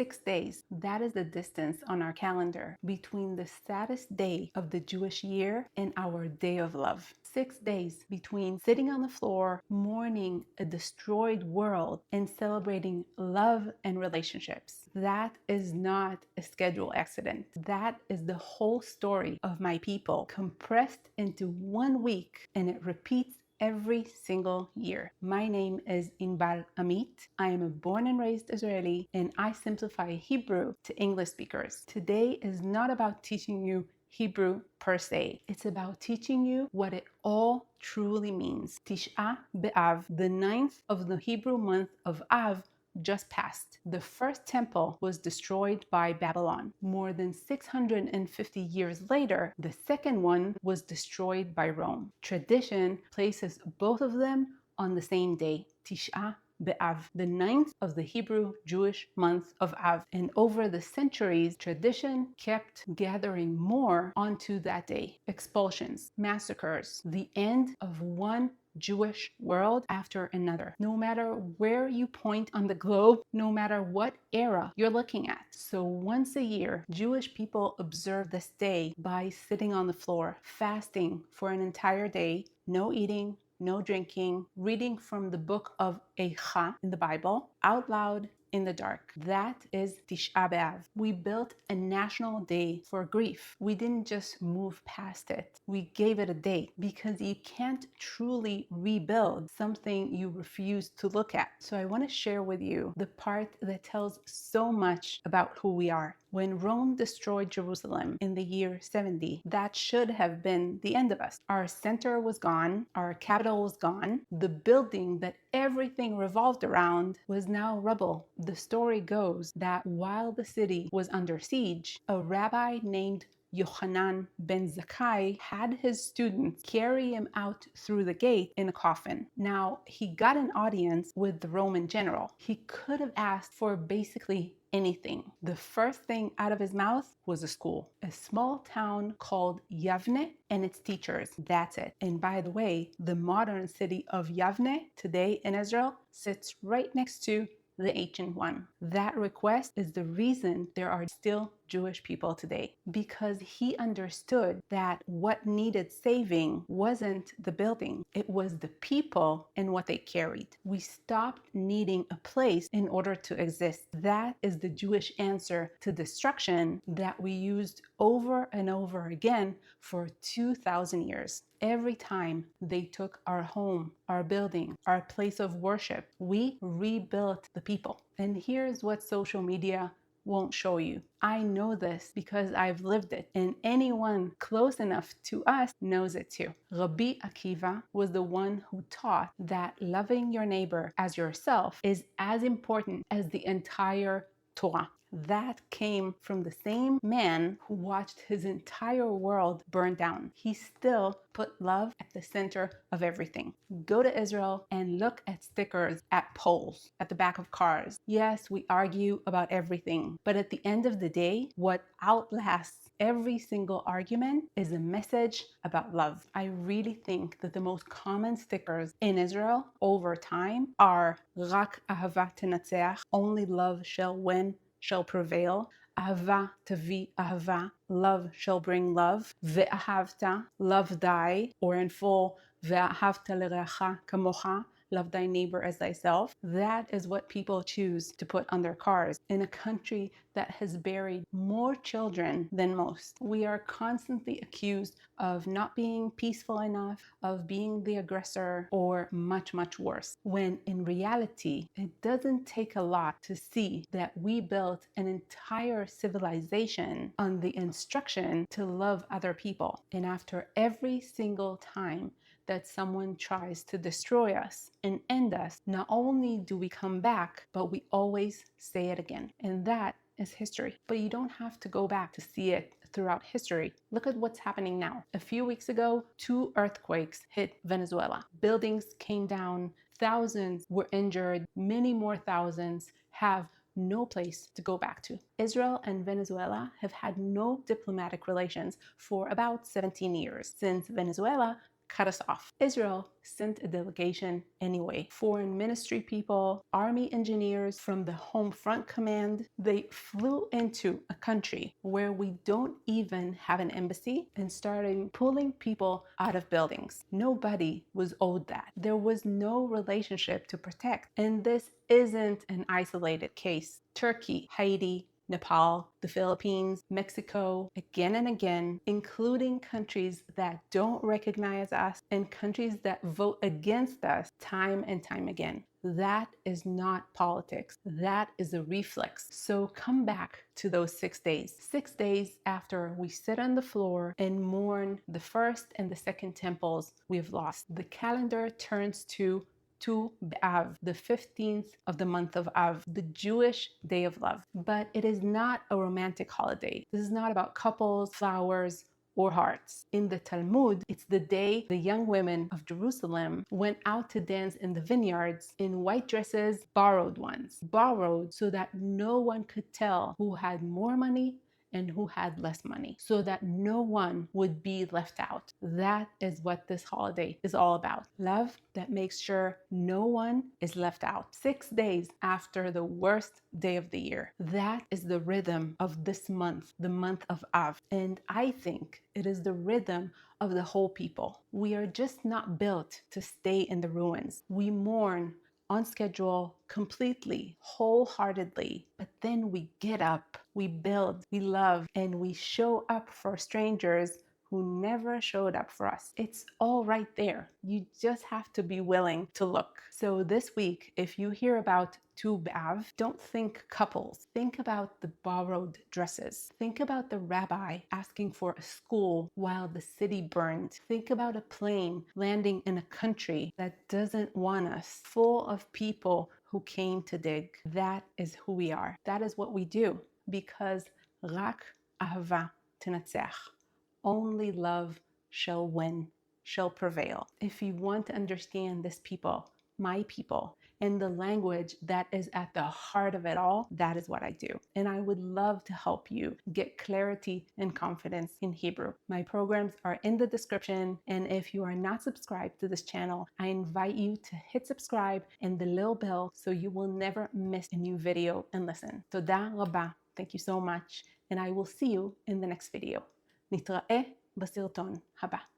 6 days. That is the distance on our calendar between the saddest day of the Jewish year and our day of love. 6 days between sitting on the floor, mourning a destroyed world, and celebrating love and relationships. That is not a schedule accident. That is the whole story of my people compressed into 1 week, and it repeats every single year. My name is Inbal Amit. I am a born and raised Israeli, and I simplify Hebrew to English speakers. Today is not about teaching you Hebrew per se. It's about teaching you what it all truly means. Tisha B'Av, the 9th of the Hebrew month of Av, just passed. The first temple was destroyed by Babylon. More than 650 years later, the second one was destroyed by Rome. Tradition places both of them on the same day, Tisha B'Av, the 9th of the Hebrew Jewish month of Av. And over the centuries, tradition kept gathering more onto that day. Expulsions, massacres, the end of one Jewish world after another, no matter where you point on the globe, no matter what era you're looking at. So once a year, Jewish people observe this day by sitting on the floor, fasting for an entire day, no eating, no drinking, reading from the book of Eicha in the Bible out loud in the dark. That is Tisha B'Av. We built a national day for grief. We didn't just move past it. We gave it a date because you can't truly rebuild something you refuse to look at. So I want to share with you the part that tells so much about who we are. When Rome destroyed Jerusalem in the year 70, that should have been the end of us. Our center was gone, our capital was gone, the building that everything revolved around was now rubble. The story goes that while the city was under siege, a rabbi named Yochanan ben Zakkai had his students carry him out through the gate in a coffin. Now, he got an audience with the Roman general. He could have asked for basically anything. The first thing out of his mouth was a school, a small town called Yavne and its teachers. That's it. And by the way, the modern city of Yavne today in Israel sits right next to the ancient one. That request is the reason there are still Jewish people today, because he understood that what needed saving wasn't the building, it was the people and what they carried. We stopped needing a place in order to exist. That is the Jewish answer to destruction that we used over and over again for 2,000 years. Every time they took our home, our building, our place of worship, we rebuilt the people. And here's what social media won't show you. I know this because I've lived it, and anyone close enough to us knows it too. Rabbi Akiva was the one who taught that loving your neighbor as yourself is as important as the entire Torah. That came from the same man who watched his entire world burn down. He still put love at the center of everything. Go to Israel and look at stickers at poles, at the back of cars. Yes, we argue about everything, but at the end of the day, what outlasts every single argument is a message about love. I really think that the most common stickers in Israel over time are Rak Ahava Tenatzeach, only love shall win, shall prevail. Ahava tavi ahava, love shall bring love. Ve'ahavta, love thy, or in full, ve'ahavta l'reacha kamocha, love thy neighbor as thyself. That is what people choose to put on their cars in a country that has buried more children than most. We are constantly accused of not being peaceful enough, of being the aggressor, or much, much worse. When in reality, it doesn't take a lot to see that we built an entire civilization on the instruction to love other people. And after every single time that someone tries to destroy us and end us, not only do we come back, but we always say it again. And that is history. But you don't have to go back to see it throughout history. Look at what's happening now. A few weeks ago, 2 earthquakes hit Venezuela. Buildings came down, thousands were injured, many more thousands have no place to go back to. Israel and Venezuela have had no diplomatic relations for about 17 years, since Venezuela cut us off. Israel sent a delegation anyway. Foreign ministry people, army engineers from the Home Front Command, they flew into a country where we don't even have an embassy and started pulling people out of buildings. Nobody was owed that. There was no relationship to protect. And this isn't an isolated case. Turkey, Haiti, Nepal, the Philippines, Mexico, again and again, including countries that don't recognize us and countries that vote against us time and time again. That is not politics. That is a reflex. So come back to those 6 days. 6 days after we sit on the floor and mourn the first and the second temples we've lost. The calendar turns to Tu B'Av, the 15th of the month of Av, the Jewish Day of Love. But it is not a romantic holiday. This is not about couples, flowers, or hearts. In the Talmud, it's the day the young women of Jerusalem went out to dance in the vineyards in white dresses, borrowed ones. Borrowed so that no one could tell who had more money and who had less money, so that no one would be left out. That is what this holiday is all about. Love that makes sure no one is left out. 6 days after the worst day of the year. That is the rhythm of this month, the month of Av. And I think it is the rhythm of the whole people. We are just not built to stay in the ruins. We mourn on schedule, completely, wholeheartedly. But then we get up, we build, we love, and we show up for strangers who never showed up for us. It's all right there. You just have to be willing to look. So this week, if you hear about Tu B'Av, don't think couples. Think about the borrowed dresses. Think about the rabbi asking for a school while the city burned. Think about a plane landing in a country that doesn't want us, full of people who came to dig. That is who we are. That is what we do, because Rak Ahava Tenatzech. Only love shall win, shall prevail. If you want to understand this people, my people, and the language that is at the heart of it all, that is what I do. And I would love to help you get clarity and confidence in Hebrew. My programs are in the description. And if you are not subscribed to this channel, I invite you to hit subscribe and the little bell so you will never miss a new video and listen. Toda rabba. Thank you so much. And I will see you in the next video. נתראה בסרטון הבא.